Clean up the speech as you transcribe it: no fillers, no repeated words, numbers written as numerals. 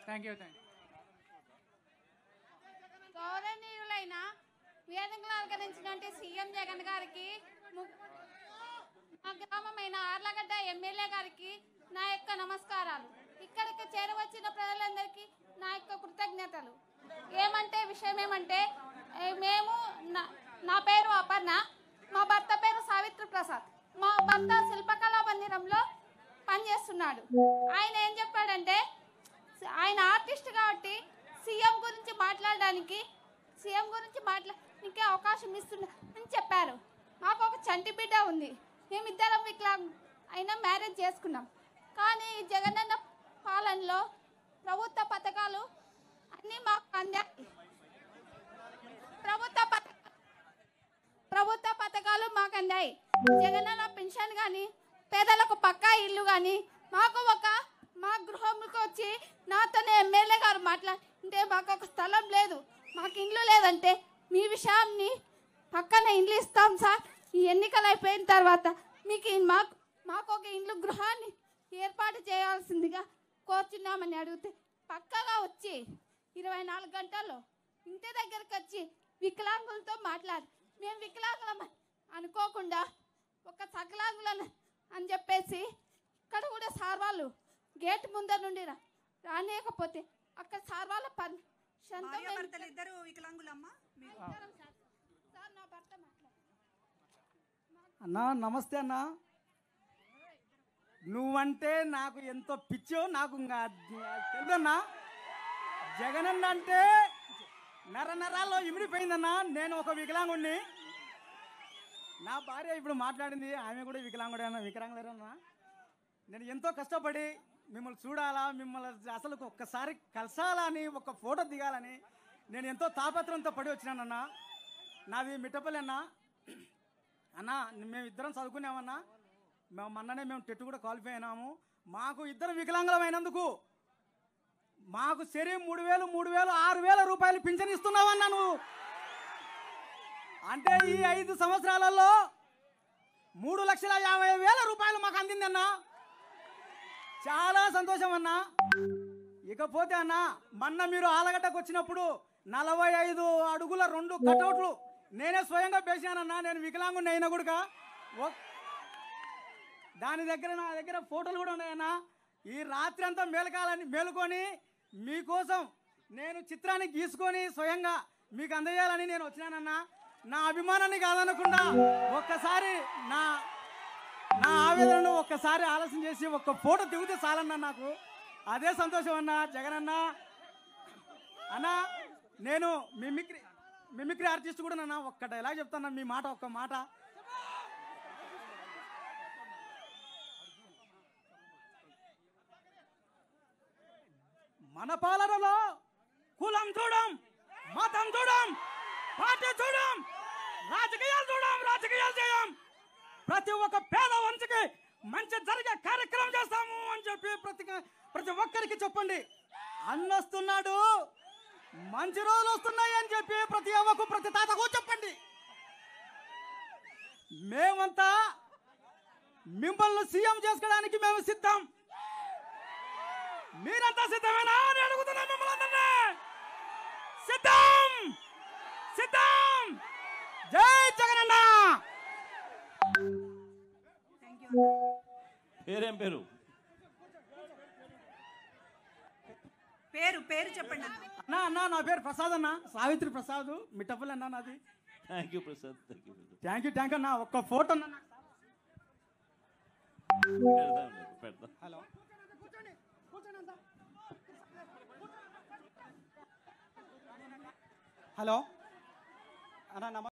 Thank you. గౌరవనీయులైన వేదికలు అలంకరించినటువంటి CM Jagan గారికి, మా గ్రామమైన ఆర్లగడ్డ ఎమ్మెల్యే గారికి నా యొక్క నమస్కారాలు. ఇక్కడికి చేరవచ్చిన ప్రజలందరికీ నా యొక్క కృతజ్ఞతలు. విషయం ఏమంటే మేము నా పేరు అపర్ణ, మా భర్త పేరు సావిత్రి ప్రసాద్. మా భర్త శిల్పకళా మందిరంలో పనిచేస్తున్నాడు. ఆయన ఏం చెప్పాడంటే, ఆయన ఆర్టిస్ట్ కాబట్టి సీఎం గురించి మాట్లాడడానికి అవకాశం ఇస్తున్నా అని చెప్పారు. మాకు ఒక చంటి బిడ్డ ఉంది. మేమిద్దరం అయినా మ్యారేజ్ చేసుకున్నాం. కానీ ఈ జగనన్న పాలనలో ప్రభుత్వ పథకాలు అన్నీ మాకు అందాయి. ప్రభుత్వ పథకాలు మాకు అందాయి. జగనన్న పెన్షన్ కానీ, పేదలకు పక్కా ఇల్లు కానీ, మా గృహంకి వచ్చి నాతోనే ఎమ్మెల్యే గారు మాట్లాడితే, మాకు ఒక స్థలం లేదు, మాకు ఇల్లు లేదంటే, మీ విషయాన్ని పక్కన ఇల్లు ఇస్తాం సార్, ఈ ఎన్నికలు అయిపోయిన తర్వాత మీకు మాకు ఒక ఇల్లు గృహాన్ని ఏర్పాటు చేయాల్సిందిగా కోరుచున్నామని అడిగితే, పక్కగా వచ్చి 24 గంటల్లో ఇంటి దగ్గరకు వచ్చి వికలాంగులతో మాట్లాడి, మేము వికలాంగులం అనుకోకుండా ఒక సకలాంగులను అని చెప్పేసి ఇక్కడ కూడా సార్ వాళ్ళు గేట్ ముందర నుండి రానియకపోతే అక్కడ సార్ వాళ్ళ ఇద్దరు వికలాంగులమ్మా. అన్నా నమస్తే అన్న. నువ్వంటే నాకు ఎంతో పిచ్చో నాకు తెలుదన్నా. జగనన్న అంటే నరాల్లో ఇమిడిపోయిందన్నా. నేను ఒక వికలాంగుడిని. నా భార్య ఇప్పుడు మాట్లాడింది, ఆమె కూడా వికలాంగుడేనా. నేను ఎంతో కష్టపడి మిమ్మల్ని చూడాలా, మిమ్మల్ని అసలు ఒక్కసారి కలసాలని, ఒక ఫోటో దిగాలని నేను ఎంతో తాపత్రంతో పడి వచ్చినానన్నా. నాది మిట్టపల్లి అన్నా. అన్నా మేము ఇద్దరం చదువుకున్నామన్నా. మొన్ననే మేము టెట్ కూడా క్వాలిఫై అయినాము. మాకు ఇద్దరు వికలాంగులం అయినందుకు మాకు సరే 3,000, 6,000 రూపాయలు పింఛన్ ఇస్తున్నావన్నా నువ్వు. అంటే ఈ 5 సంవత్సరాలలో 3,50,000 రూపాయలు మాకు అందిందన్నా. చాలా సంతోషం అన్నా. ఇకపోతే అన్నా, మొన్న మీరు ఆలగడ్డకు వచ్చినప్పుడు 45 అడుగుల 2 కటౌట్లు నేనే స్వయంగా పేశానన్నా. నేను వికలాంగుని అయినా కూడా దాని దగ్గర నా దగ్గర ఫోటోలు కూడా ఉన్నాయన్నా. ఈ రాత్రి అంతా మేలుకొని మీకోసం నేను చిత్రాన్ని గీసుకొని స్వయంగా మీకు అందజేయాలని నేను వచ్చినానన్నా. నా అభిమానాన్ని కాదనకుండా ఒక్కసారి నా ఆవేదనను ఒక్కసారి ఆలోచన చేసి ఒక్క ఫోటో దిగితే చాలన్నా నాకు. అదే సంతోషం అన్నా. జగన్ అన్నా నేను మిమిక్రీ ఆర్టిస్ట్ కూడా నన్నా. ఒక్క డైలాగ్ చెప్తాను, మీ మాట ఒక్క మాట. మన పాలనలో కులం చూడం, మతం చూడం, పార్టీ చూడం, రాజకీయాలు చేయం. ప్రతి ఒక్క పేద వంశకి మంచి జరిగే కార్యక్రమం చేస్తాము అని చెప్పి ప్రతి ఒక్కరికి చెప్పండి. అన్నొస్తున్నాడు, మంచి రోజులు వస్తున్నాయి అని చెప్పి ప్రతి అవ్వకు ప్రతి తాతకు చెప్పండి. మేమంతా మిమ్మల్ని సీఎం చేసుకోవడానికి మేము సిద్ధం. మీరంతా సిద్ధమేనా అని అడుగుతున్నా మిమ్మల్ని. సిద్ధం. జై జగనన్న. పేరేం పేరు? పేరు చెప్పండి అన్నా. నా పేరు ప్రసాద్ అన్న, సావిత్రి ప్రసాద్, మిట్టపల్లి అన్నా నాది. Thank you Prasad. Thank you అన్న. ఒక్క ఫోటో అన్న. హలో హలో అన్న.